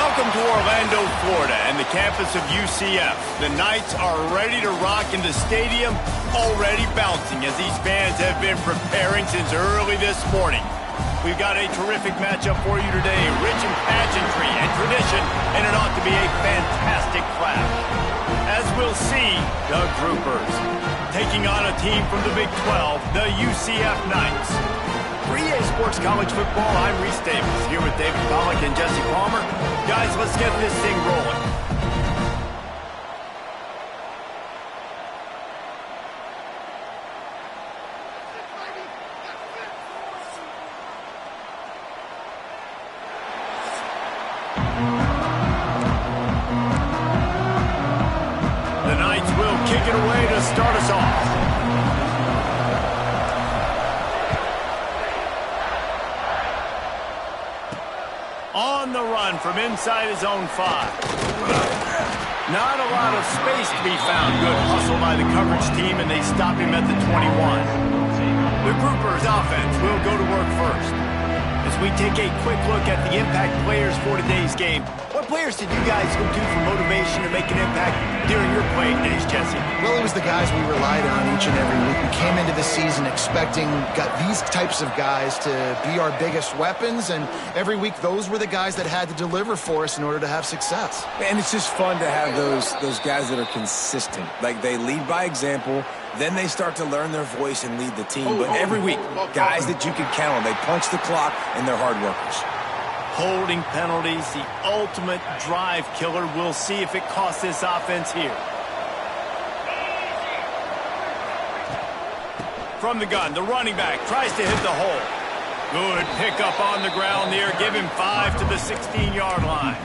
Welcome to Orlando, Florida, and the campus of UCF. The Knights are ready to rock in the stadium, already bouncing as these fans have been preparing since early this morning. We've got a terrific matchup for you today, rich in pageantry and tradition, and it ought to be a fantastic clash. As we'll see, the Groupers taking on a team from the Big 12, the UCF Knights. For EA Sports College Football, I'm Reese Davis, here with David Pollack and Jesse Palmer. Guys, let's get this thing rolling. The Knights will kick it away to start us off. On the run from inside his own 5. Not a lot of space to be found. Good hustle by the coverage team, and they stop him at the 21. The Groupers offense will go to work first. As we take a quick look at the impact players for today's game, what players did you guys go to for motivation to make an impact during your playing days, Jesse? Well, it was the guys we relied on each and every week. We came into the season expecting these types of guys to be our biggest weapons, and every week those were the guys that had to deliver for us in order to have success. And it's just fun to have those guys that are consistent. Like, they lead by example, then they start to learn their voice and lead the team. But every week, guys that you can count on, they punch the clock, and they're hard workers. Holding penalties, the ultimate drive killer. We'll see if it costs this offense here. From the gun, the running back tries to hit the hole. Good pickup on the ground there. Give him 5 to the 16-yard line.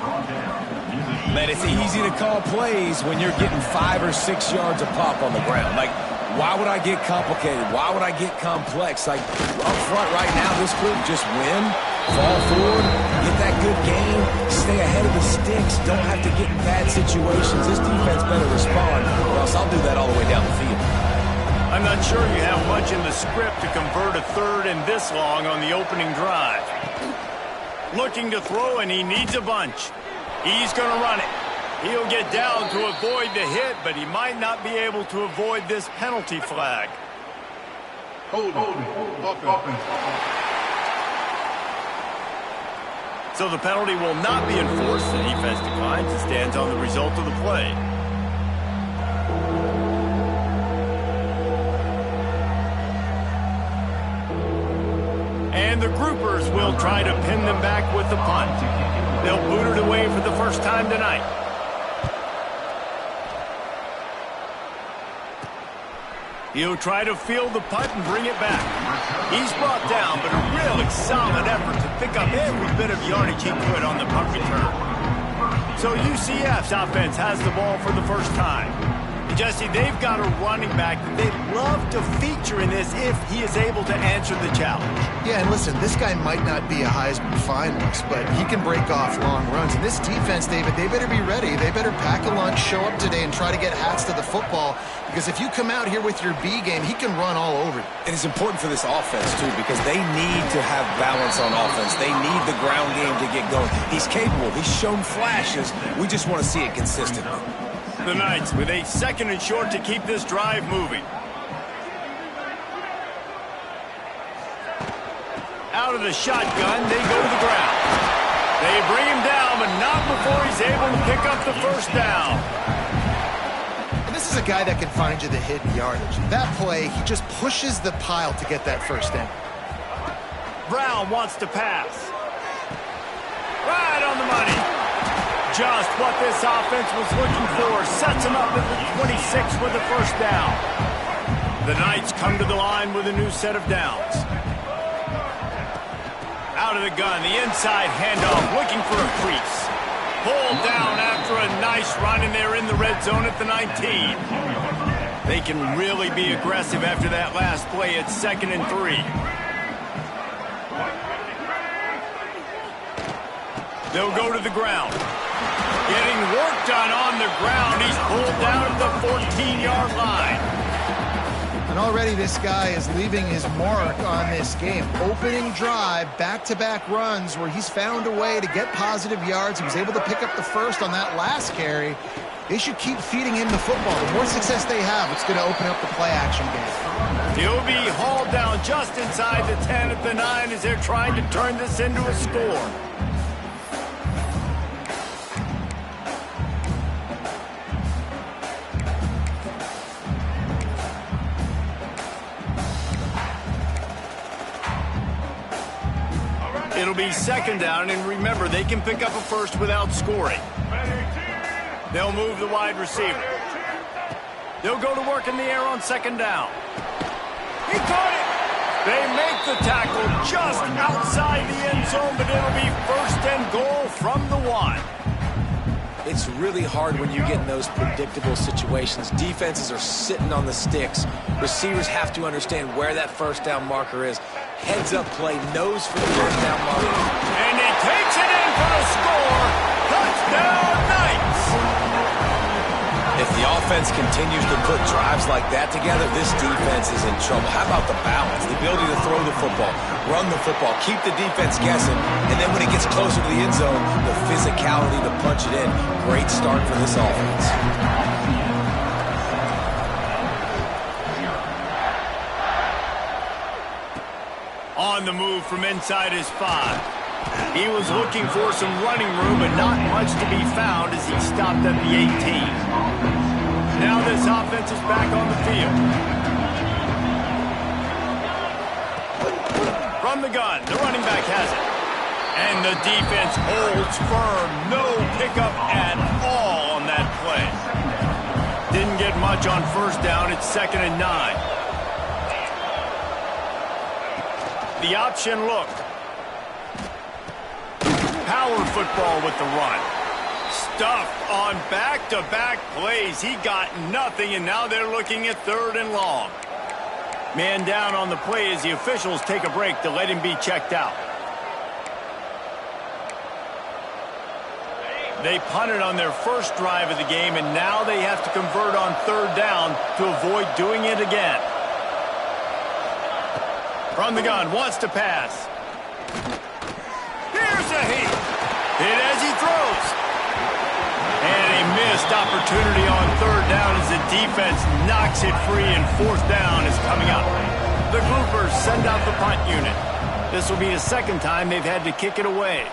Man, it's easy to call plays when you're getting 5 or 6 yards a pop on the ground. Like, why would I get complicated? Why would I get complex? Like, up front right now, this group just win, fall forward, get that good game, stay ahead of the sticks, don't have to get in bad situations. This defense better respond, or else I'll do that all the way down the field. I'm not sure you have much in the script to convert a third and this long on the opening drive. Looking to throw, and he needs a bunch. He's going to run it. He'll get down to avoid the hit, but he might not be able to avoid this penalty flag. So the penalty will not be enforced. The defense declines and stands on the result of the play. And the Groupers will try to pin them back with the punt. They'll boot it away for the first time tonight. He'll try to field the punt and bring it back. He's brought down, but a really solid effort to pick up every bit of yardage he could on the punt return. So UCF's offense has the ball for the first time. And Jesse, they've got a running back that they'd love to feature in this if he is able to answer the challenge. Yeah, and listen, this guy might not be a Heisman finalist, but he can break off long runs. And this defense, David, they better be ready. They better pack a lunch, show up today, and try to get hats to the football. Because if you come out here with your B game, he can run all over you. And it's important for this offense, too, because they need to have balance on offense. They need the ground game to get going. He's capable. He's shown flashes. We just want to see it consistently. The Knights with a 2nd and short to keep this drive moving. Out of the shotgun, they go to the ground. They bring him down, but not before he's able to pick up the first down. And this is a guy that can find you the hidden yardage. That play, he just pushes the pile to get that first down. Brown wants to pass. Right on the money. Just what this offense was looking for. Sets him up at the 26 with the first down. The Knights come to the line with a new set of downs. Out of the gun, the inside handoff, looking for a crease. Pulled down after a nice run, and they're in the red zone at the 19. They can really be aggressive after that last play. It's 2nd and 3. They'll go to the ground. Getting work done on the ground. He's pulled down at the 14-yard line. And already this guy is leaving his mark on this game. Opening drive, back-to-back runs where he's found a way to get positive yards. He was able to pick up the first on that last carry. They should keep feeding him the football. The more success they have, it's going to open up the play-action game. He'll be hauled down just inside the 10 at the 9 as they're trying to turn this into a score. It'll be second down, and remember, they can pick up a first without scoring. They'll move the wide receiver. They'll go to work in the air on second down. He caught it! They make the tackle just outside the end zone, but it'll be first and goal from the 1. It's really hard when you get in those predictable situations. Defenses are sitting on the sticks. Receivers have to understand where that first down marker is. Heads up play, nose for the first down marker. And he takes it in for the score. Touchdown, Knights! If the offense continues to put drives like that together, this defense is in trouble. How about the balance? The ability to throw the football, run the football, keep the defense guessing, and then when it gets closer to the end zone, the physicality to punch it in. Great start for this offense. On the move from inside his 5. He was looking for some running room, but not much to be found as he stopped at the 18. Now this offense is back on the field. From the gun, the running back has it. And the defense holds firm. No pickup at all on that play. Didn't get much on first down. It's second and 9. The option look. Power football with the run. Stuffed on back-to-back plays. He got nothing, and now they're looking at third and long. Man down on the play as the officials take a break to let him be checked out. They punted on their first drive of the game, and now they have to convert on third down to avoid doing it again. From the gun, wants to pass. Here's a hit. Hit as he throws. And a missed opportunity on third down as the defense knocks it free, and fourth down is coming up. The groupers send out the punt unit. This will be the second time they've had to kick it away.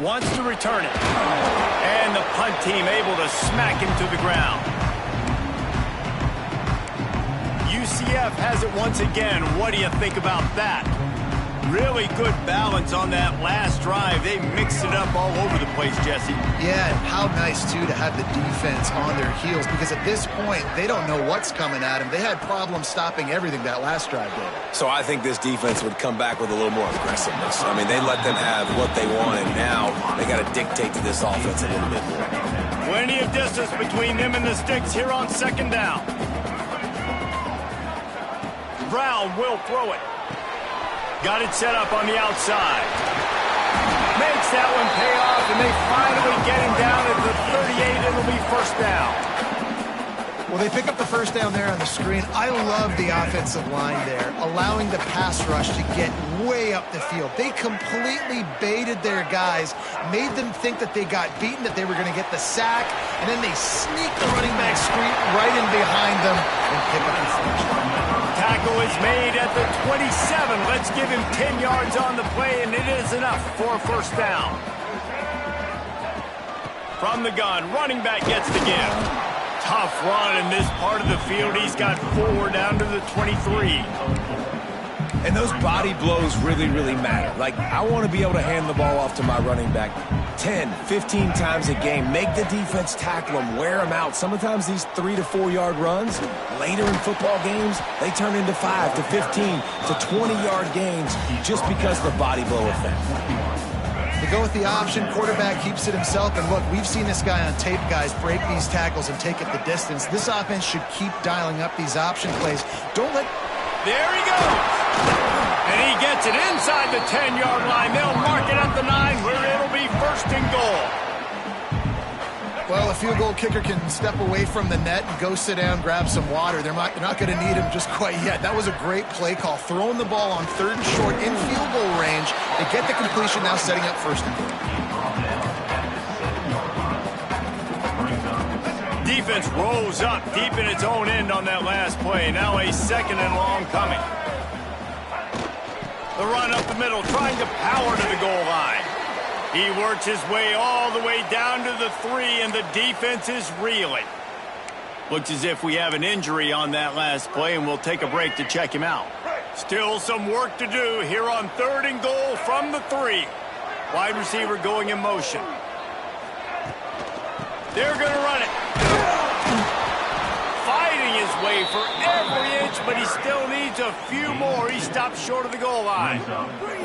Wants to return it. And the punt team able to smack him to the ground. UCF has it once again. What do you think about that? Really good balance on that last drive. They mixed it up all over the place, Jesse. Yeah, and how nice, too, to have the defense on their heels, because at this point, they don't know what's coming at them. They had problems stopping everything that last drive did. So I think this defense would come back with a little more aggressiveness. I mean, they let them have what they wanted. Now they got to dictate to this offense a little bit more. Plenty of distance between them and the sticks here on second down. Brown will throw it. Got it set up on the outside. Makes that one pay off, and they finally get him down at the 38. It'll be first down. Well, they pick up the first down there on the screen. I love the offensive line there, allowing the pass rush to get way up the field. They completely baited their guys, made them think that they got beaten, that they were going to get the sack, and then they sneak the running back screen right in behind them and pick up the first down. Tackle is made at the 27. Let's give him 10 yards on the play, and it is enough for a first down. From the gun, running back gets the give. Tough run in this part of the field. He's got 4 down to the 23. And those body blows really, really matter. Like, I want to be able to hand the ball off to my running back 10, 15 times a game. Make the defense tackle them, wear them out. Sometimes these 3 to 4 yard runs, later in football games, they turn into 5 to 15 to 20 yard gains just because of the body blow effect. They go with the option, quarterback keeps it himself, and look, we've seen this guy on tape, guys, break these tackles and take it the distance. This offense should keep dialing up these option plays. Don't let... There he goes! And he gets it inside the 10-yard line. They'll mark it at the 9, where it'll be first and goal. Well, a field goal kicker can step away from the net and go sit down, grab some water. They're not going to need him just quite yet. That was a great play call. Throwing the ball on 3rd and short in field goal range. They get the completion, now setting up 1st and goal. Defense rolls up deep in its own end on that last play. Now a 2nd and long coming. The run up the middle, trying to power to the goal line. He works his way all the way down to the 3, and the defense is reeling. Looks as if we have an injury on that last play, and we'll take a break to check him out. Still some work to do here on 3rd and goal from the 3. Wide receiver going in motion. They're going to run it. Fighting his way for every inch, but he still needs a few more. He stopped short of the goal line.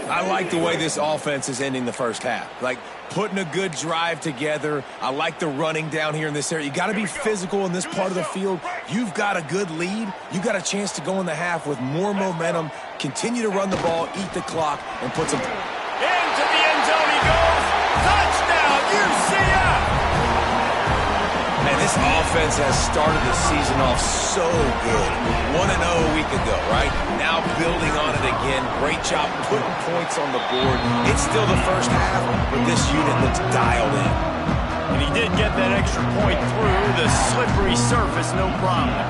I like the way this offense is ending the first half. Like, putting a good drive together. I like the running down here in this area. You got to be physical in this part of the field. You've got a good lead. You got a chance to go in the half with more momentum, continue to run the ball, eat the clock, and put some... Into the end zone he goes. Touchdown, UCF! Man, this offense has started the season off so good. 1-0 a week ago, right? Now building on it again. Great job putting points on the board. It's still the first half, but this unit looks dialed in. And he did get that extra point through the slippery surface, no problem.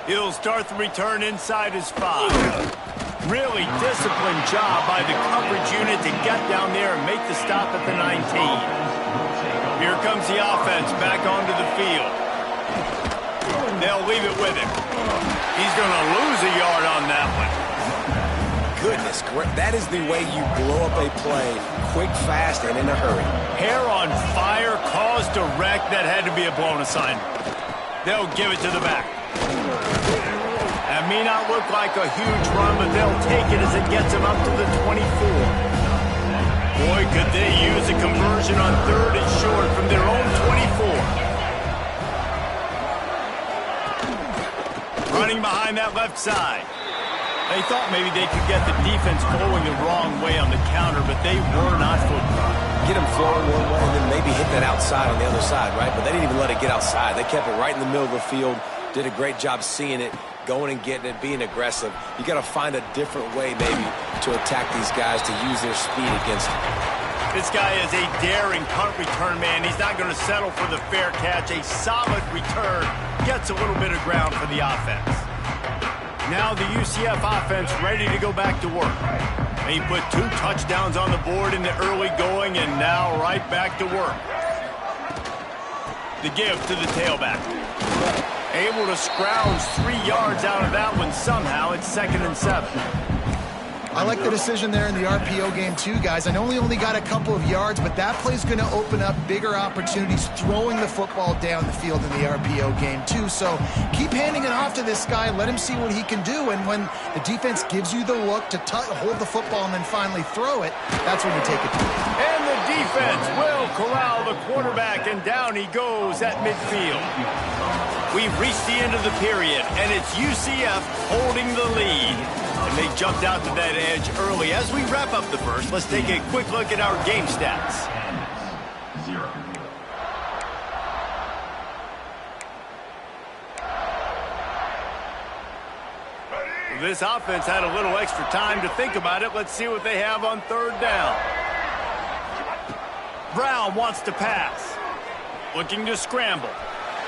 He'll start the return inside his 5. Really disciplined job by the coverage unit to get down there and make the stop at the 19. Here comes the offense back onto the field. They'll leave it with him. He's going to lose a yard on that one. Goodness, that is the way you blow up a play, quick, fast, and in a hurry. Hair on fire, caused a wreck. That had to be a blown assignment. They'll give it to the back. That may not look like a huge run, but they'll take it as it gets them up to the 24. Boy, could they use a conversion on 3rd and short from their own 24. Running behind that left side. They thought maybe they could get the defense going the wrong way on the counter, but they were not football. Get them flowing one way and then maybe hit that outside on the other side, right? But they didn't even let it get outside. They kept it right in the middle of the field. Did a great job seeing it, going and getting it, being aggressive. You got to find a different way maybe to attack these guys, to use their speed against them. This guy is a daring punt return man. He's not going to settle for the fair catch. A solid return gets a little bit of ground for the offense. Now the UCF offense ready to go back to work. They put 2 touchdowns on the board in the early going, and now right back to work. The give to the tailback. Able to scrounge 3 yards out of that one somehow. It's 2nd and 7. I like the decision there in the RPO game too, guys. I know he only got a couple of yards, but that play's going to open up bigger opportunities throwing the football down the field in the RPO game too. So keep handing it off to this guy. Let him see what he can do. And when the defense gives you the look to hold the football and then finally throw it, that's when you take it. And the defense will corral the quarterback, and down he goes at midfield. We've reached the end of the period, and it's UCF holding the lead. And they jumped out to that edge early. As we wrap up the first, let's take a quick look at our game stats. 0. This offense had a little extra time to think about it. Let's see what they have on 3rd down. Brown wants to pass. Looking to scramble.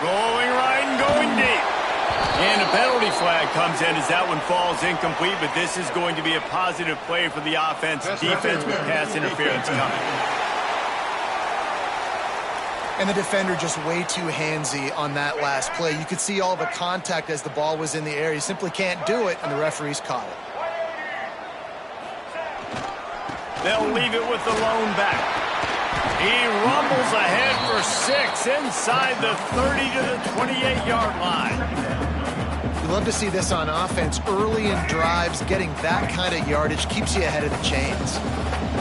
Rolling right and going deep. And a penalty flag comes in as that one falls incomplete, but this is going to be a positive play for the offense. Defense with pass interference coming. And the defender just way too handsy on that last play. You could see all the contact as the ball was in the air. You simply can't do it, and the referees caught it. They'll leave it with the lone back. He rumbles ahead for 6 inside the 30 to the 28-yard line. You love to see this on offense. Early in drives, getting that kind of yardage keeps you ahead of the chains.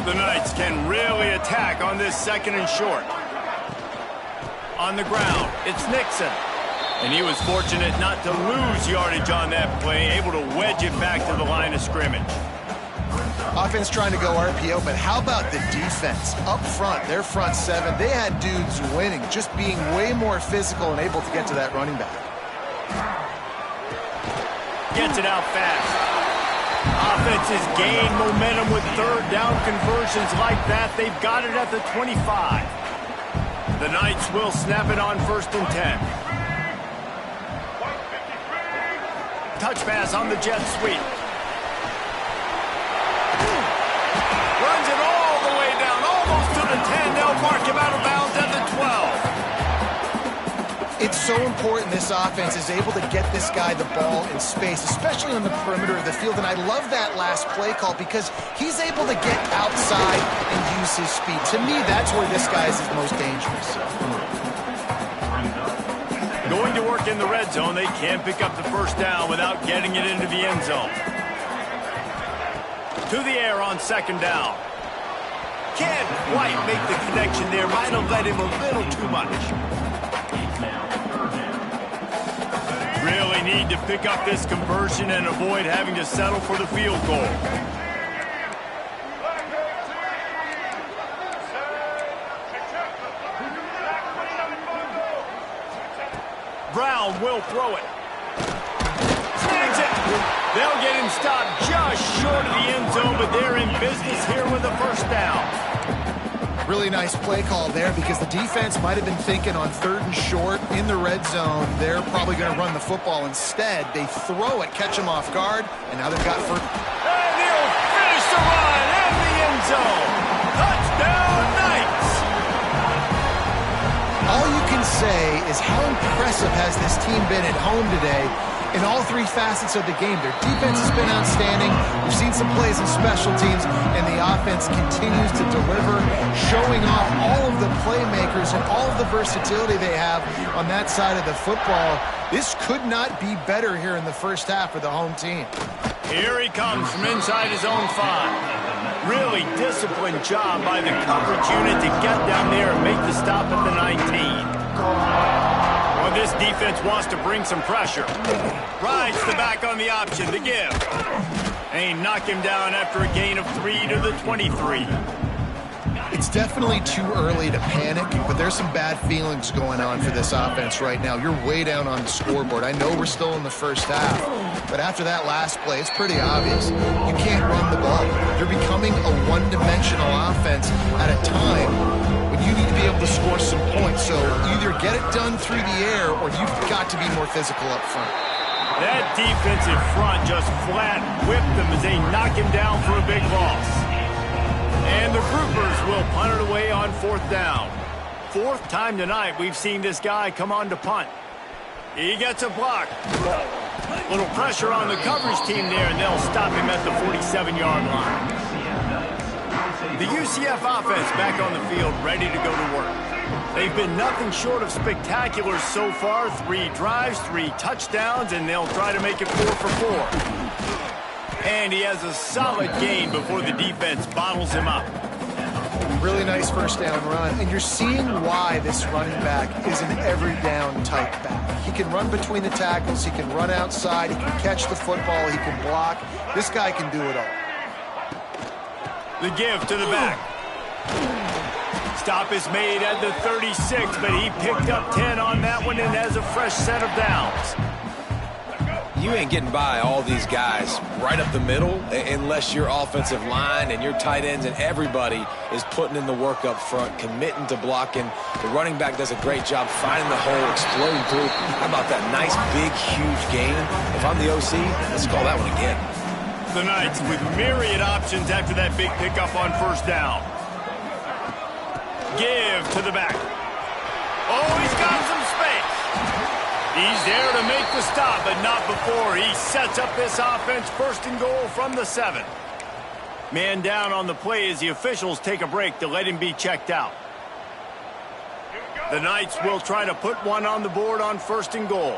The Knights can really attack on this 2nd and short. On the ground, it's Nixon. And he was fortunate not to lose yardage on that play, able to wedge it back to the line of scrimmage. Offense trying to go RPO, but how about the defense? Up front, their front seven, they had dudes winning, just being way more physical and able to get to that running back. Gets it out fast. Offense has gained momentum with third down conversions like that. They've got it at the 25. The Knights will snap it on 1st and 10. Touch pass on the jet sweep. Runs it all the way down, almost to the 10. They'll mark him out of bounds at the 12. It's so important this offense is able to get this guy the ball in space, especially on the perimeter of the field. And I love that last play call because he's able to get outside and use his speed. To me, that's where this guy is most dangerous. Going to work in the red zone. They can't pick up the first down without getting it into the end zone. To the air on 2nd down. Can't quite make the connection there. Might have led him a little too much. Really need to pick up this conversion and avoid having to settle for the field goal. Brown will throw it. Snags it. They'll get him stopped just short of the end zone, but they're in business here with a first down. Really nice play call there because the defense might have been thinking on 3rd and short in the red zone. They're probably going to run the football. Instead, they throw it, catch him off guard, and now they've got first. And he'll finish the run in the end zone. Touchdown, Knights! All you can say is how impressive has this team been at home today in all 3 facets of the game. Their defense has been outstanding. We've seen some plays in special teams, and the offense continues to deliver, showing off all of the playmakers and all of the versatility they have on that side of the football. This could not be better here in the first half for the home team. Here he comes from inside his own 5. Really disciplined job by the coverage unit to get down there and make the stop at the 19. Well, this defense wants to bring some pressure. Rides the back on the option to give. And knock him down after a gain of 3 to the 23. It's definitely too early to panic, but there's some bad feelings going on for this offense right now. You're way down on the scoreboard. I know we're still in the first half, but after that last play, it's pretty obvious. You can't run the ball. You're becoming a one-dimensional offense at a time when you need to be able to score some points. So either get it done through the air or you've got to be more physical up front. That defensive front just flat whipped them as they knock him down for a big loss. And the Groupers will punt it away on 4th down. 4th time tonight we've seen this guy come on to punt. He gets a block. Little pressure on the coverage team there, and they'll stop him at the 47-yard line. The UCF offense back on the field, ready to go to work. They've been nothing short of spectacular so far. 3 drives, 3 touchdowns, and they'll try to make it 4 for 4. And he has a solid gain before the defense bottles him up. Really nice first down run, and you're seeing why this running back is an every down type back. He can run between the tackles, he can run outside, he can catch the football, he can block. This guy can do it all. The give to the back. Stop is made at the 36, but he picked up 10 on that one and has a fresh set of downs. You ain't getting by all these guys right up the middle unless your offensive line and your tight ends and everybody is putting in the work up front, committing to blocking. The running back does a great job finding the hole, exploding through. How about that nice, big, huge gain? If I'm the OC, let's call that one again. The Knights with myriad options after that big pickup on 1st down. Give to the back. Oh, he's got some space. He's there to make the stop, but not before he sets up this offense 1st and goal from the 7. Man down on the play as the officials take a break to let him be checked out. The Knights will try to put one on the board on 1st and goal.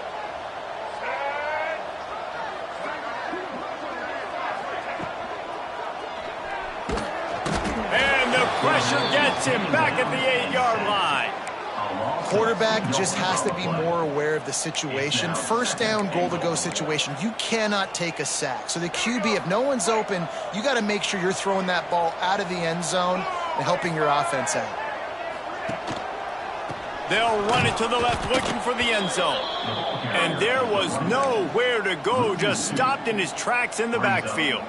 And the pressure gets him back at the 8-yard line. Quarterback just has to be more aware of the situation. First down, goal-to-go situation. You cannot take a sack. So the QB, if no one's open, you got to make sure you're throwing that ball out of the end zone and helping your offense out. They'll run it to the left looking for the end zone. And there was nowhere to go, just stopped in his tracks in the backfield.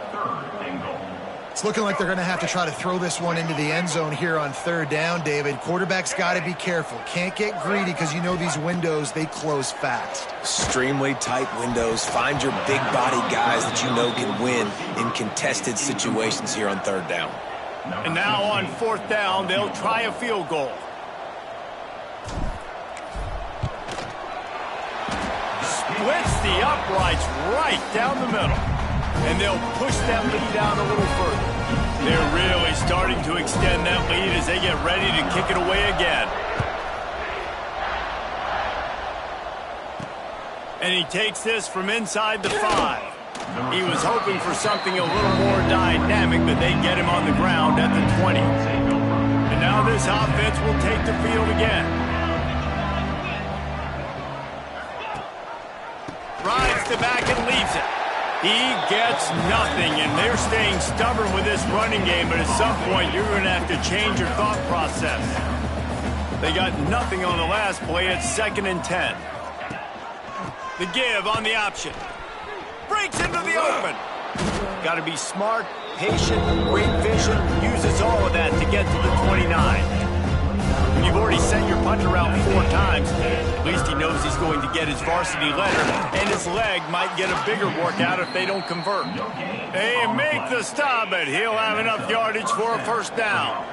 It's looking like they're going to have to try to throw this one into the end zone here on third down, David. Quarterback's got to be careful. Can't get greedy because you know these windows, they close fast. Extremely tight windows. Find your big body guys that you know can win in contested situations here on third down. And now on fourth down, they'll try a field goal. Splits the uprights right down the middle. And they'll push that lead out a little further. They're really starting to extend that lead as they get ready to kick it away again. And he takes this from inside the 5. He was hoping for something a little more dynamic, but they get him on the ground at the 20. And now this offense will take the field again. Rides the back and leaves it. He gets nothing, and they're staying stubborn with this running game, but at some point you're going to have to change your thought process. They got nothing on the last play. It's 2nd and 10. The give on the option. Breaks into the open. Got to be smart, patient, great vision. Uses all of that to get to the 29. When you've already sent your punter out 4 times, at least he knows he's going to get his varsity letter, and his leg might get a bigger workout if they don't convert. They make the stop, but he'll have enough yardage for a first down.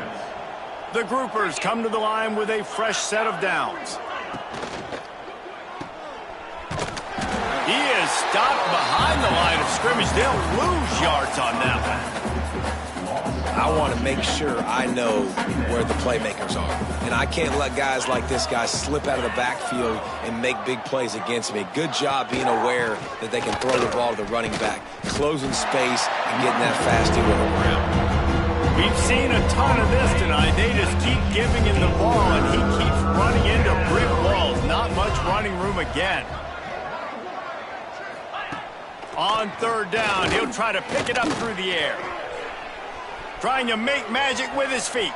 The groupers come to the line with a fresh set of downs. He is stopped behind the line of scrimmage. They'll lose yards on that one. I want to make sure I know where the playmakers are. And I can't let guys like this guy slip out of the backfield and make big plays against me. Good job being aware that they can throw the ball to the running back, closing space and getting that fasty with the ground. We've seen a ton of this tonight. They just keep giving him the ball, and he keeps running into brick walls. Not much running room again. On third down, he'll try to pick it up through the air. Trying to make magic with his feet.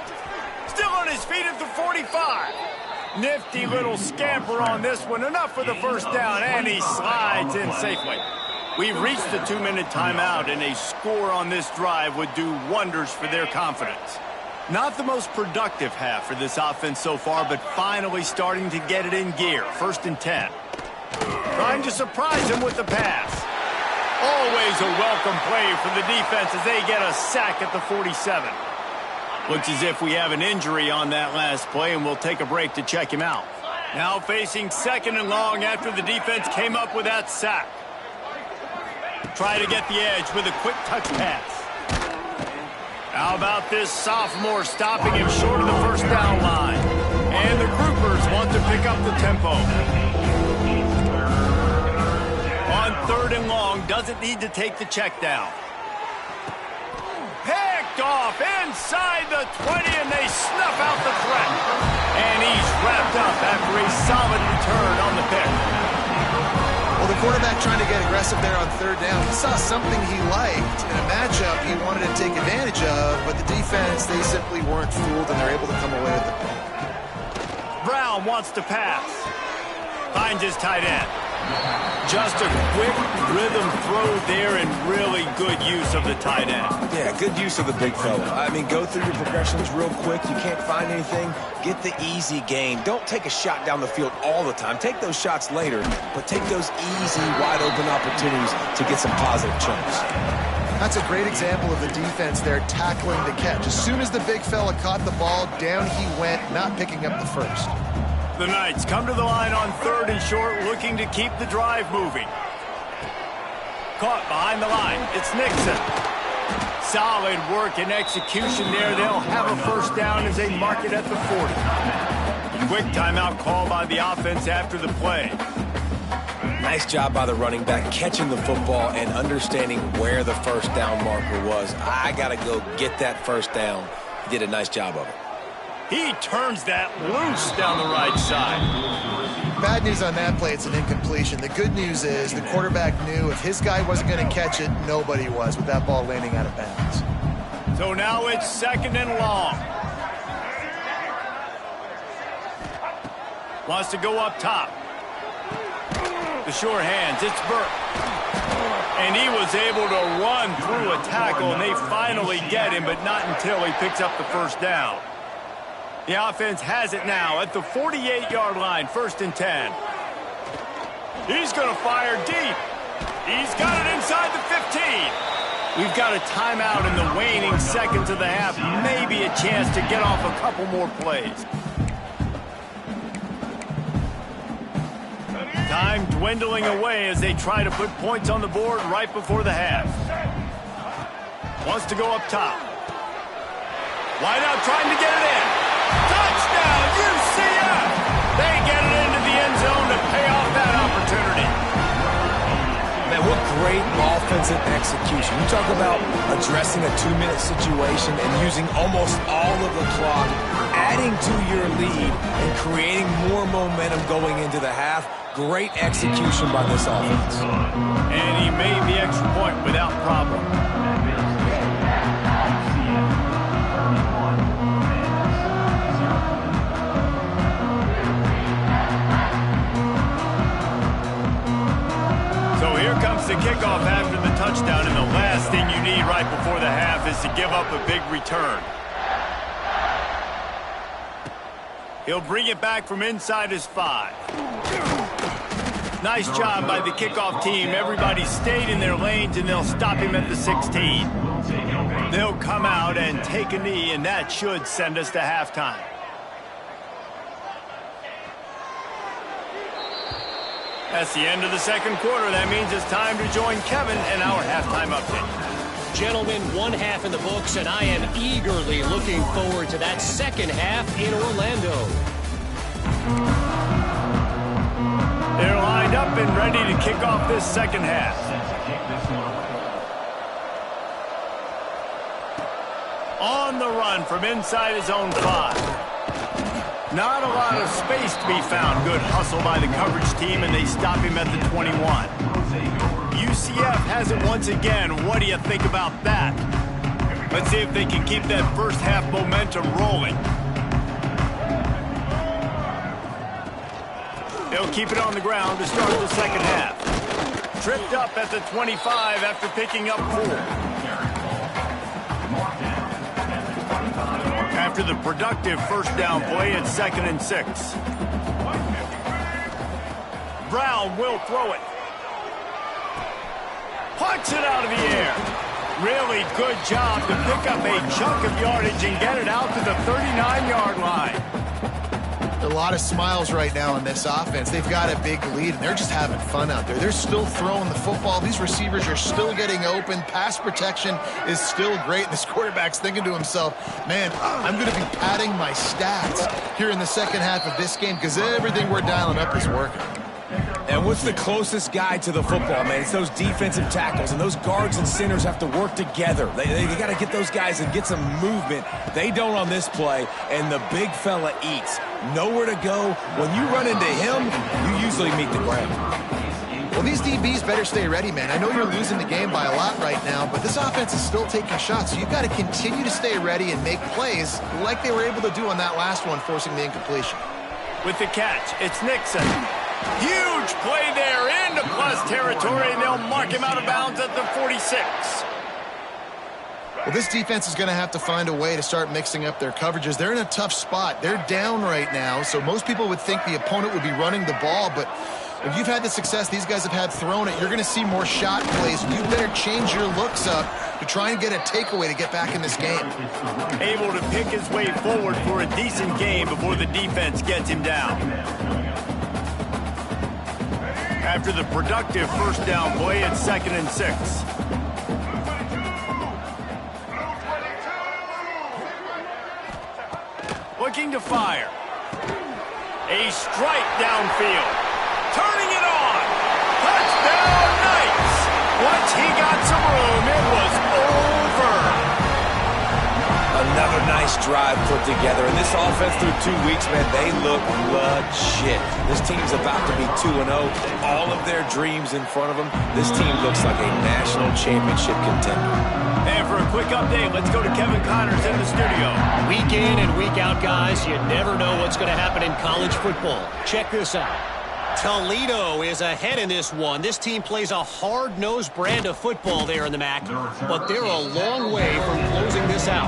Still on his feet at the 45. Nifty little scamper on this one. Enough for the first down, and he slides in safely. We've reached the 2-minute timeout, and a score on this drive would do wonders for their confidence. Not the most productive half for this offense so far, but finally starting to get it in gear. 1st and 10. Trying to surprise him with the pass. Always a welcome play for the defense as they get a sack at the 47. Looks as if we have an injury on that last play, and we'll take a break to check him out. Now facing 2nd and long after the defense came up with that sack. Try to get the edge with a quick touch pass. How about this sophomore stopping him short of the first down line? And the groupers want to pick up the tempo. On 3rd and long, doesn't need to take the check down. Picked off inside the 20, and they snuff out the threat. And he's wrapped up after a solid return on the pick. Well, the quarterback trying to get aggressive there on 3rd down. He saw something he liked in a matchup he wanted to take advantage of, but the defense, they simply weren't fooled, and they're able to come away with the ball. Brown wants to pass. Finds his tight end. Just a quick rhythm throw there, and really good use of the tight end. Yeah, good use of the big fella. I mean, go through your progressions real quick. You can't find anything, get the easy gain. Don't take a shot down the field all the time. Take those shots later, but take those easy, wide-open opportunities to get some positive chunks. That's a great example of the defense there tackling the catch. As soon as the big fella caught the ball, down he went, not picking up the first. The Knights come to the line on 3rd and short, looking to keep the drive moving. Caught behind the line. It's Nixon. Solid work and execution there. They'll have a first down as they mark it at the 40. Quick timeout call by the offense after the play. Nice job by the running back catching the football and understanding where the first down marker was. I got to go get that first down. He did a nice job of it. He turns that loose down the right side. Bad news on that play, it's an incompletion. The good news is the quarterback knew if his guy wasn't going to catch it, nobody was with that ball landing out of bounds. So now it's 2nd and long. Wants to go up top. The sure hands, it's Burke. And he was able to run through a tackle, and they finally get him, but not until he picks up the first down. The offense has it now at the 48-yard line, 1st and 10. He's going to fire deep. He's got it inside the 15. We've got a timeout in the waning seconds of the half. Maybe a chance to get off a couple more plays. Time dwindling away as they try to put points on the board right before the half. Wants to go up top. Wide out trying to get it in. Touchdown, UCF! They get it into the end zone to pay off that opportunity. Man, what great offensive execution. You talk about addressing a 2-minute situation and using almost all of the clock, adding to your lead and creating more momentum going into the half. Great execution by this offense. And he made the extra point without problem. So here comes the kickoff after the touchdown, and the last thing you need right before the half is to give up a big return. He'll bring it back from inside his 5. Nice job by the kickoff team. Everybody stayed in their lanes, and they'll stop him at the 16. They'll come out and take a knee, and that should send us to halftime. That's the end of the 2nd quarter. That means it's time to join Kevin in our halftime update. Gentlemen, 1 half in the books, and I am eagerly looking forward to that 2nd half in Orlando. They're lined up and ready to kick off this 2nd half. On the run from inside his own 5. Not a lot of space to be found. Good hustle by the coverage team, and they stop him at the 21. UCF has it once again. What do you think about that? Let's see if they can keep that first half momentum rolling. They'll keep it on the ground to start the 2nd half. Tripped up at the 25 after picking up 4. After the productive first down play, it's 2nd and 6. Brown will throw it. Punch it out of the air. Really good job to pick up a chunk of yardage and get it out to the 39-yard line. A lot of smiles right now on this offense. They've got a big lead, and they're just having fun out there. They're still throwing the football. These receivers are still getting open. Pass protection is still great. This quarterback's thinking to himself, man, I'm going to be padding my stats here in the 2nd half of this game because everything we're dialing up is working. And what's the closest guy to the football, man? It's those defensive tackles, and those guards and centers have to work together. They got to get those guys and get some movement. They don't on this play, and the big fella eats. Nowhere to go. When you run into him, you usually meet the ground. Well, these DBs better stay ready, man. I know you're losing the game by a lot right now, but this offense is still taking shots, so you've got to continue to stay ready and make plays like they were able to do on that last one, forcing the incompletion. With the catch, it's Nixon. Huge play there into plus territory, and they'll mark him out of bounds at the 46. Well, this defense is going to have to find a way to start mixing up their coverages. They're in a tough spot. They're down right now, so most people would think the opponent would be running the ball, but if you've had the success these guys have had throwing it, you're going to see more shot plays. You better change your looks up to try and get a takeaway to get back in this game. Able to pick his way forward for a decent game before the defense gets him down. After the productive first down play, it's 2nd and 6. Looking to fire. A strike downfield. Turning it on. Touchdown Knights. Once he got some room, it was over. Another nice drive put together. And this offense through 2 weeks, man, they look legit. This team's about to be 2-0. All of their dreams in front of them. This team looks like a national championship contender. And for a quick update, let's go to Kevin Connors in the studio. Week in and week out, guys, you never know what's going to happen in college football. Check this out. Toledo is ahead in this one. This team plays a hard-nosed brand of football there in the MAC, but they're a long way from closing this out.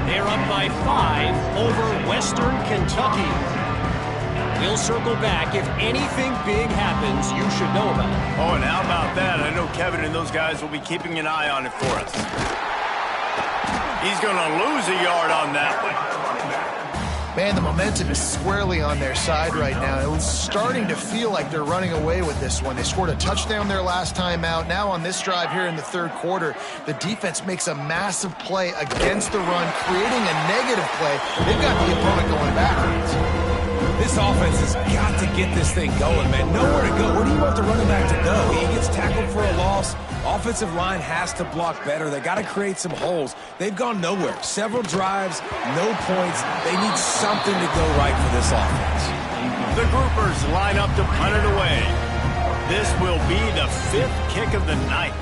They're up by 5 over Western Kentucky. We'll circle back. If anything big happens, you should know about it. Oh, and how about that? I know Kevin and those guys will be keeping an eye on it for us. He's going to lose a yard on that one. Man, the momentum is squarely on their side right now. It's starting to feel like they're running away with this one. They scored a touchdown their last time out. Now on this drive here in the third quarter, the defense makes a massive play against the run, creating a negative play. They've got the opponent going backwards. This offense has got to get this thing going, man. Nowhere to go. Where do you want the running back to go? He gets tackled for a loss. Offensive line has to block better. They got to create some holes. They've gone nowhere. Several drives, no points. They need something to go right for this offense. The groupers line up to punt it away. This will be the 5th kick of the night.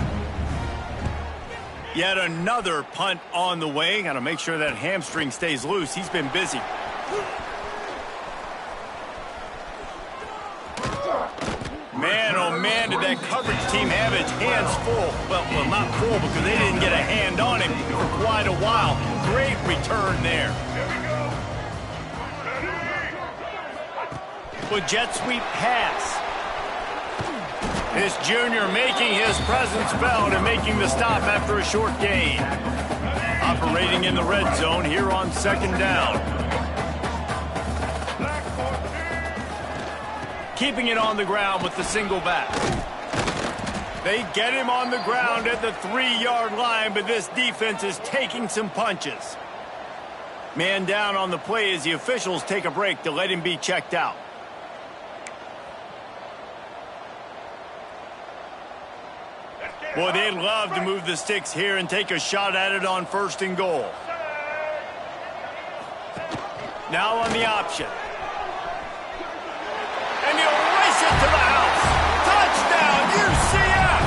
Yet another punt on the way. Got to make sure that hamstring stays loose. He's been busy. Man, oh man, did that coverage team have its hands full. Well, not full because they didn't get a hand on him for quite a while. Great return there. With jet sweep pass. This junior making his presence felt and making the stop after a short gain. Operating in the red zone here on 2nd down. Keeping it on the ground with the single back. They get him on the ground at the 3-yard line, but this defense is taking some punches. Man down on the play as the officials take a break to let him be checked out. Boy, they'd love to move the sticks here and take a shot at it on 1st and goal. Now on the option. And he'll race it to the house. Touchdown, UCF!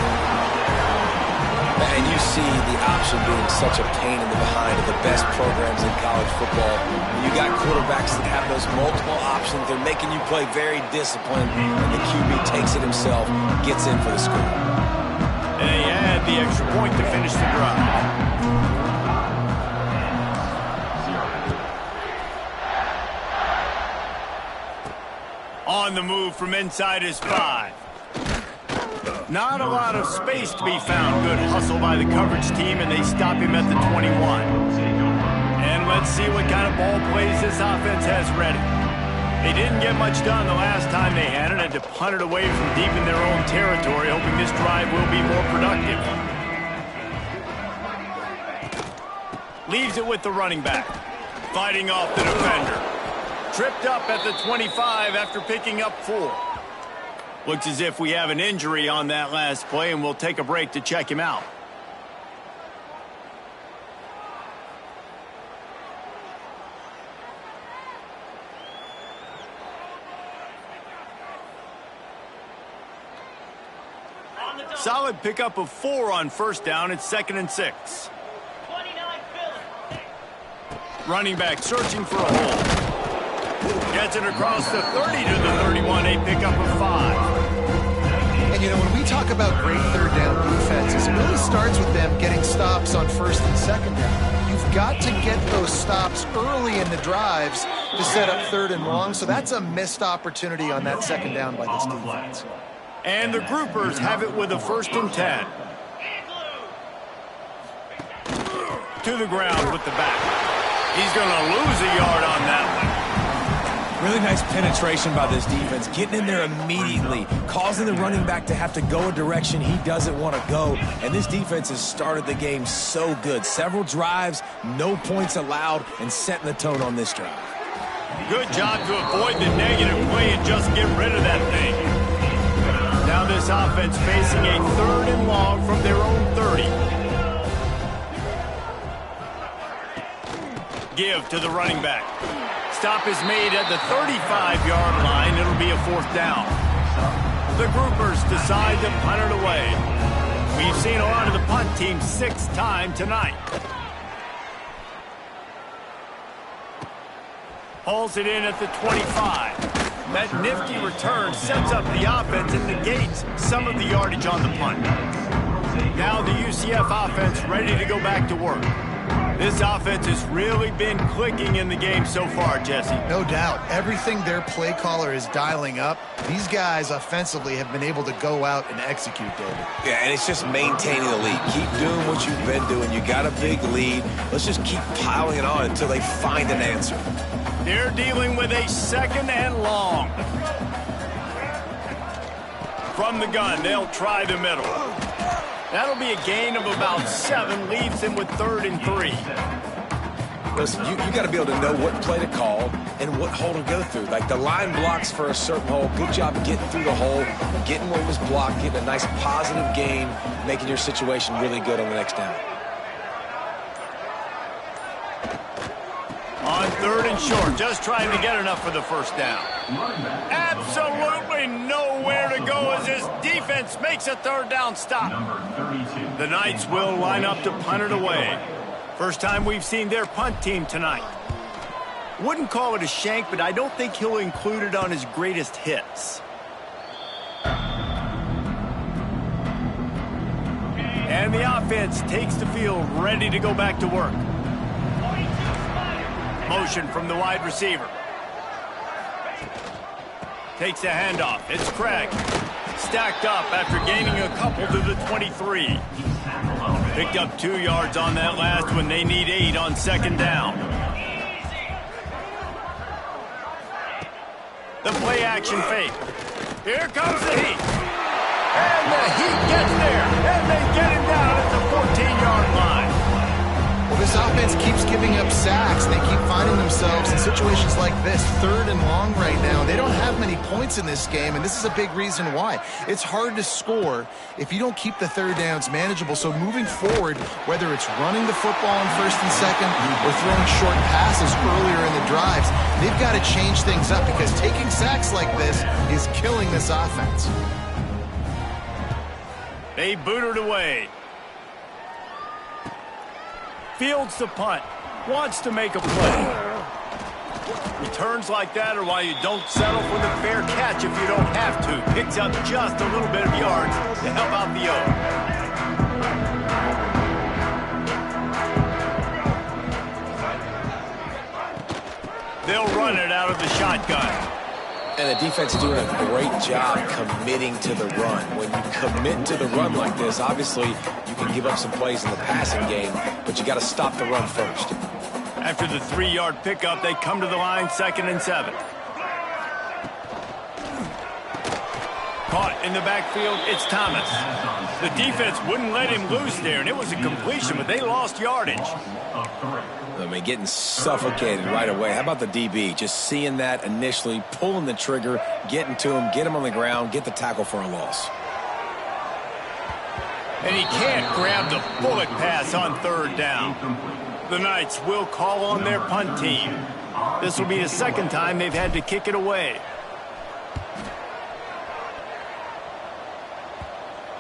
And you see the option being such a pain in the behind of the best programs in college football. You got quarterbacks that have those multiple options. They're making you play very disciplined, and the QB takes it himself, gets in for the score. And they add the extra point to finish the drive. On the move from inside his 5. Not a lot of space to be found. Good hustle by the coverage team, and they stop him at the 21. And let's see what kind of ball plays this offense has ready. They didn't get much done the last time they had it. Had to punt it away from deep in their own territory, hoping this drive will be more productive. Leaves it with the running back. Fighting off the defender. Tripped up at the 25 after picking up 4. Looks as if we have an injury on that last play, and we'll take a break to check him out. Solid pickup of 4 on 1st down. It's 2nd and 6. Running back searching for a hole. Gets it across the 30 to the 31, a pickup of 5. And, you know, when we talk about great 3rd down defenses, it really starts with them getting stops on 1st and 2nd down. You've got to get those stops early in the drives to set up 3rd and long, so that's a missed opportunity on that 2nd down by this defense. And the groupers have it with a 1st and 10. To the ground with the back. He's going to lose a yard on that one. Really nice penetration by this defense, getting in there immediately, causing the running back to have to go a direction he doesn't want to go. And this defense has started the game so good. Several drives, no points allowed, and setting the tone on this drive. Good job to avoid the negative play and just get rid of that thing. Now this offense facing a 3rd and long from their own 30. Give to the running back. Stop is made at the 35-yard line. It'll be a 4th down. The groupers decide to punt it away. We've seen a lot of the punt team 6 times tonight. Hauls it in at the 25. That nifty return sets up the offense and negates some of the yardage on the punt. Now the UCF offense ready to go back to work. This offense has really been clicking in the game so far, Jesse. No doubt. Everything their play caller is dialing up, these guys offensively have been able to go out and execute, David. Yeah, and it's just maintaining the lead. Keep doing what you've been doing. You got a big lead. Let's just keep piling it on until they find an answer. They're dealing with a 2nd and long. From the gun, they'll try the middle. That'll be a gain of about 7, leaves them with 3rd and 3. Listen, you got to be able to know what play to call and what hole to go through. Like the line blocks for a certain hole. Good job getting through the hole, getting what was blocked, getting a nice positive gain, making your situation really good on the next down. On 3rd and short, just trying to get enough for the 1st down. Absolutely nowhere to go as his defense makes a 3rd down stop. The Knights will line up to punt it away. First time we've seen their punt team tonight. Wouldn't call it a shank, but I don't think he'll include it on his greatest hits. And the offense takes the field, ready to go back to work. Motion from the wide receiver. Takes a handoff. It's Craig. Stacked up after gaining a couple to the 23. Picked up 2 yards on that last one. They need 8 on 2nd down. The play action fake. Here comes the heat. And the heat gets there. And they get him down at the 14-yard line. Well, this offense keeps giving up sacks. They keep finding themselves in situations like this, 3rd and long right now. They don't have many points in this game, and this is a big reason why. It's hard to score if you don't keep the 3rd downs manageable. So moving forward, whether it's running the football on 1st and 2nd or throwing short passes earlier in the drives, they've got to change things up because taking sacks like this is killing this offense. They boot it away. Fields the punt. Wants to make a play. Returns like that are why you don't settle for the fair catch if you don't have to. Picks up just a little bit of yards to help out the O. They'll run it out of the shotgun. And the defense is doing a great job committing to the run. When you commit to the run like this, obviously you can give up some plays in the passing game, but you got to stop the run first. After the 3-yard pickup, they come to the line, 2nd and 7. Caught in the backfield, it's Thomas. The defense wouldn't let him loose there, and it was a completion, but they lost yardage. I mean, getting suffocated right away. How about the DB? Just seeing that initially, pulling the trigger, getting to him, get him on the ground, get the tackle for a loss. And he can't grab the bullet pass on 3rd down. The Knights will call on their punt team. This will be the 2nd time they've had to kick it away.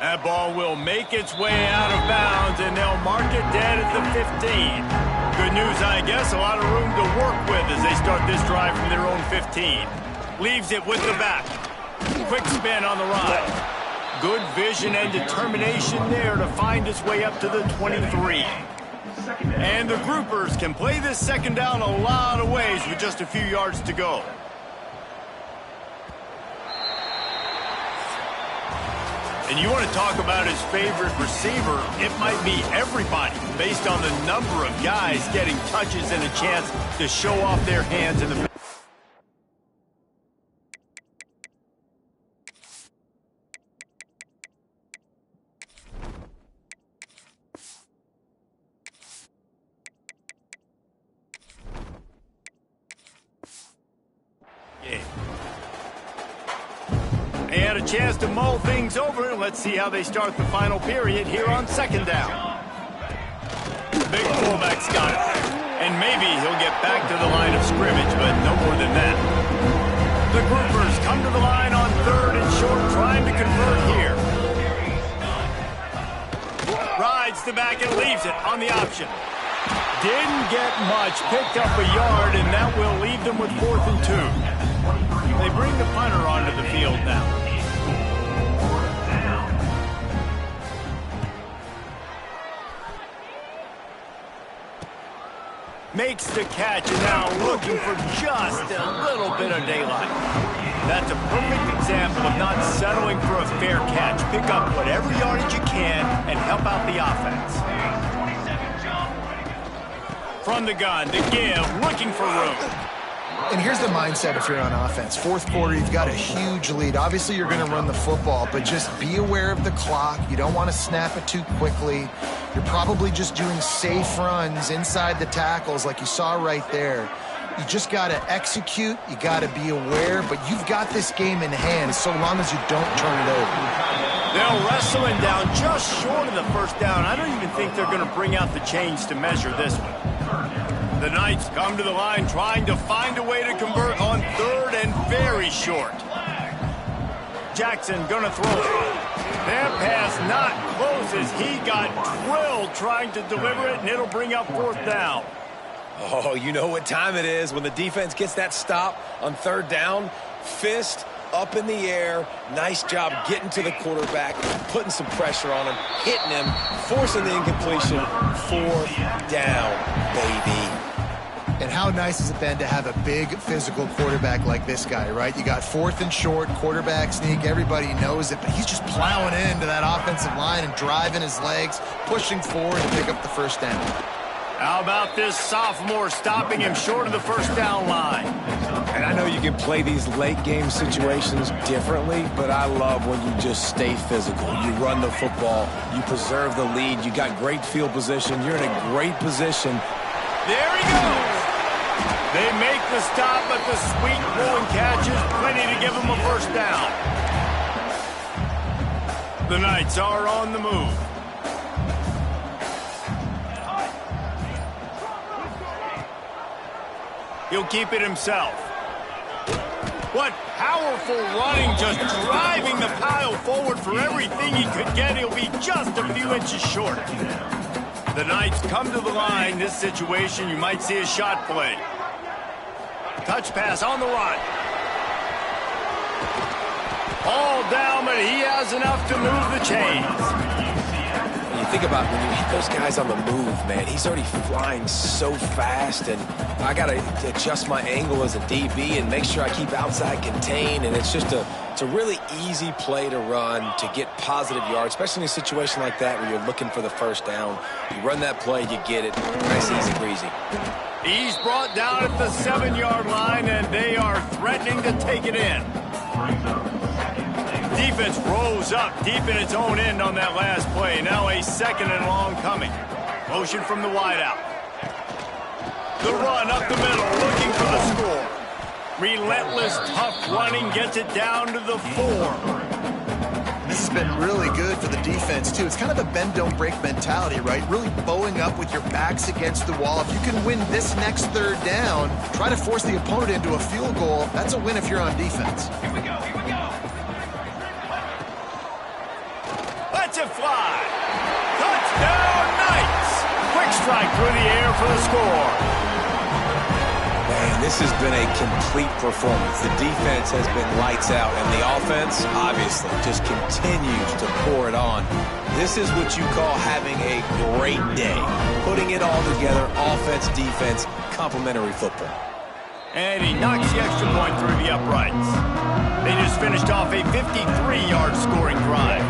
That ball will make its way out of bounds, and they'll mark it dead at the 15. Good news, I guess, a lot of room to work with as they start this drive from their own 15. Leaves it with the back. Quick spin on the ride. Good vision and determination there to find its way up to the 23. And the groupers can play this 2nd down a lot of ways with just a few yards to go. And you want to talk about his favorite receiver, it might be everybody based on the number of guys getting touches and a chance to show off their hands in the They had a chance to mull things over. Let's see how they start the final period here on 2nd down. Big fullback's got it. And maybe he'll get back to the line of scrimmage, but no more than that. The groupers come to the line on 3rd and short, trying to convert here. Rides the back and leaves it on the option. Didn't get much, picked up a yard, and that will leave them with 4th and 2. They bring the punter onto the field now. Makes the catch, and now looking for just a little bit of daylight. That's a perfect example of not settling for a fair catch. Pick up whatever yardage you can and help out the offense. From the gun, the give, looking for room. And here's the mindset if you're on offense. 4th quarter, you've got a huge lead. Obviously, you're going to run the football, but just be aware of the clock. You don't want to snap it too quickly. You're probably just doing safe runs inside the tackles like you saw right there. You just got to execute. You got to be aware, but you've got this game in hand so long as you don't turn it over. They'll wrestle him down just short of the first down. I don't even think they're going to bring out the chains to measure this one. The Knights come to the line trying to find a way to convert on 3rd and very short. Jackson gonna throw it. That pass not close as he got drilled trying to deliver it, and it'll bring up 4th down. Oh, you know what time it is when the defense gets that stop on 3rd down. Fist up in the air. Nice job getting to the quarterback, putting some pressure on him, hitting him, forcing the incompletion. 4th down, baby. And how nice has it been to have a big physical quarterback like this guy, right? You got 4th and short, quarterback sneak, everybody knows it, but he's just plowing into that offensive line and driving his legs, pushing forward to pick up the 1st down. How about this sophomore stopping him short of the 1st down line? And I know you can play these late game situations differently, but I love when you just stay physical. You run the football, you preserve the lead, you got great field position, you're in a great position. There he goes. They make the stop, but the sweet pull and catch is plenty to give him a 1st down. The Knights are on the move. He'll keep it himself. What powerful running, just driving the pile forward for everything he could get. He'll be just a few inches short. The Knights come to the line. This situation, you might see a shot play. Touch pass on the run. All down, but he has enough to move the chains. When you think about when you hit those guys on the move, man, he's already flying so fast, and I got to adjust my angle as a DB and make sure I keep outside contained, and it's a really easy play to run to get positive yards, especially in a situation like that where you're looking for the 1st down. You run that play, you get it. Nice, easy breezy. He's brought down at the 7-yard line, and they are threatening to take it in. Defense rose up deep in its own end on that last play. Now a 2nd and long coming. Motion from the wideout. The run up the middle, looking for the score. Relentless, tough running gets it down to the 4. This has been really good for the defense, too. It's kind of a bend-don't-break mentality, right? Really bowing up with your backs against the wall. If you can win this next 3rd down, try to force the opponent into a field goal. That's a win if you're on defense. Here we go. Lets it fly. Touchdown, Knights. Quick strike through the air for the score. Man, this has been a complete performance. The defense has been lights out, and the offense, obviously, just continues to pour it on. This is what you call having a great day. Putting it all together, offense, defense, complementary football. And he knocks the extra point through the uprights. They just finished off a 53-yard scoring drive.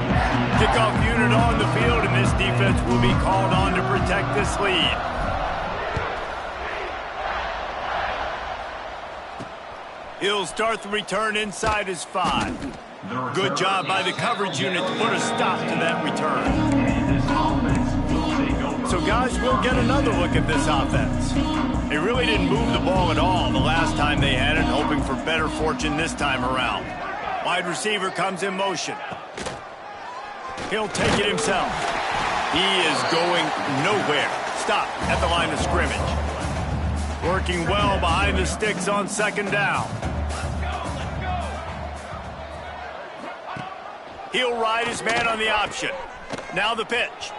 Kickoff unit on the field, and this defense will be called on to protect this lead. He'll start the return inside his 5. Good job by the coverage unit to put a stop to that return. So guys, we'll get another look at this offense. They really didn't move the ball at all the last time they had it, hoping for better fortune this time around. Wide receiver comes in motion. He'll take it himself. He is going nowhere. Stop at the line of scrimmage. Working well behind the sticks on second down. He'll ride his man on the option. Now the pitch.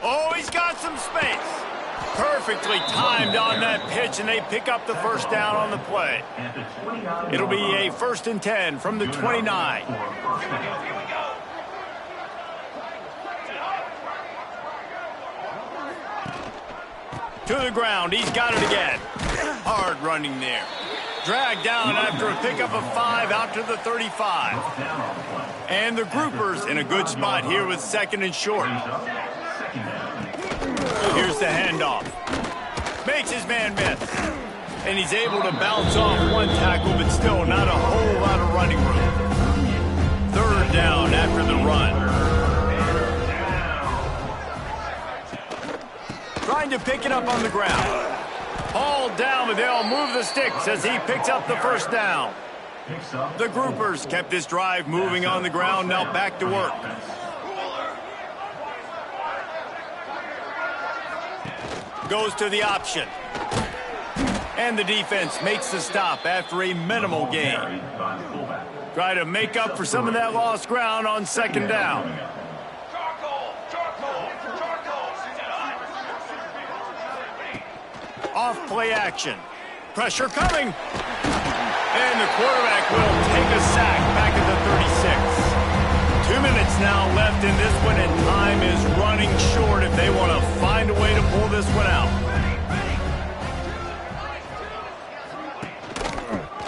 Oh, he's got some space. Perfectly timed on that pitch, and they pick up the first down on the play. It'll be a 1st and 10 from the 29. To the ground. He's got it again. Hard running there. Dragged down after a pickup of 5 out to the 35. And the groupers in a good spot here with 2nd and short. Here's the handoff. Makes his man miss. And he's able to bounce off one tackle, but still not a whole lot of running room. 3rd down after the run. Trying to pick it up on the ground. Hauled down, but they'll move the sticks as he picks up the first down. The groupers kept this drive moving on the ground, now back to work. Goes to the option. And the defense makes the stop after a minimal gain. Try to make up for some of that lost ground on 2nd down. Off play action. Pressure coming. And the quarterback will take a sack back at the 36. 2 minutes now left in this one, and time is running short if they want to find a way to pull this one out.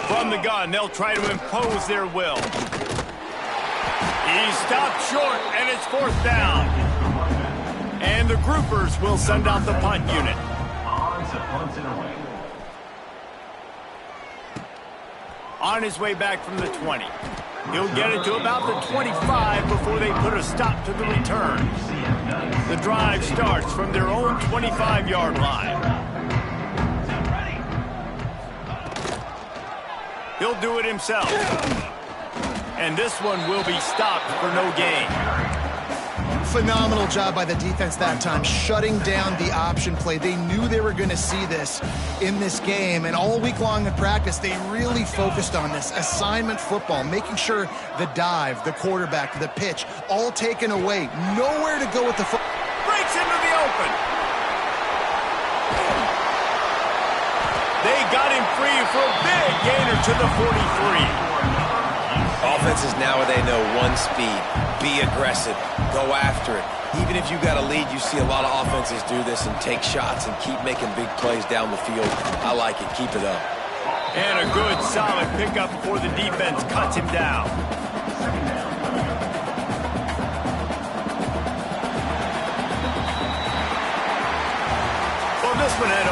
From the gun, they'll try to impose their will. He stopped short, and it's 4th down. And the groupers will send out the punt unit. On his way back from the 20. He'll get it to about the 25 before they put a stop to the return. The drive starts from their own 25-yard line. He'll do it himself. And this one will be stopped for no gain. Phenomenal job by the defense that time, shutting down the option play. They knew they were going to see this in this game, and all week long in practice, they really focused on this assignment football, making sure the dive, the quarterback, the pitch, all taken away. Nowhere to go with the football. Breaks into the open. They got him free for a big gainer to the 43. Offenses now, they know one speed. Be aggressive. Go after it. Even if you got a lead, you see a lot of offenses do this and take shots and keep making big plays down the field. I like it. Keep it up. And a good, solid pickup before the defense cuts him down. Well, this one had